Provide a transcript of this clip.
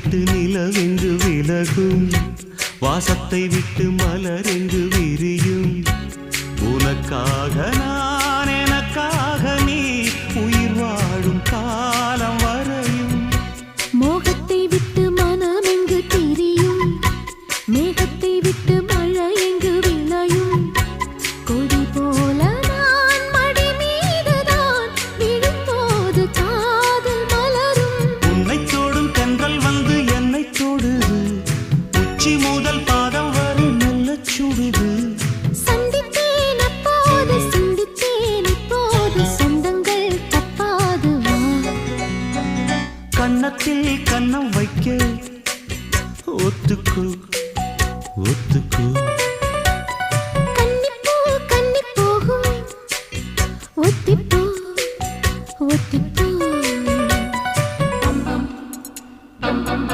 விட்டு நிலவென்று விலகும் வாசத்தை விட்டு மலரென்று விரியும் உனக்காக நான் எனக்காக நீ உயிர் வாழும் காலம் வரையும் மோகத்தை விட்டு மனம் எங்கு திரியும் மேகத்தை விட்டு மழை எங்கு விளையும் கொடி போல நான் மடி மீதுதான் விழும்போது காதல் மலரும் உன்னை தோடும் தென்றல் வந்து என்னை தொடுது உச்சி முதல் பாதம் வரை நல்ல சுடுது சந்தித்தேன் அப்போது சிந்தித்தேன் இப்போது சொந்தங்கள் தப்பாது வா கன்னத்தில் கன்னம் வைக்க ஒத்துக்கு ஒத்துக்கு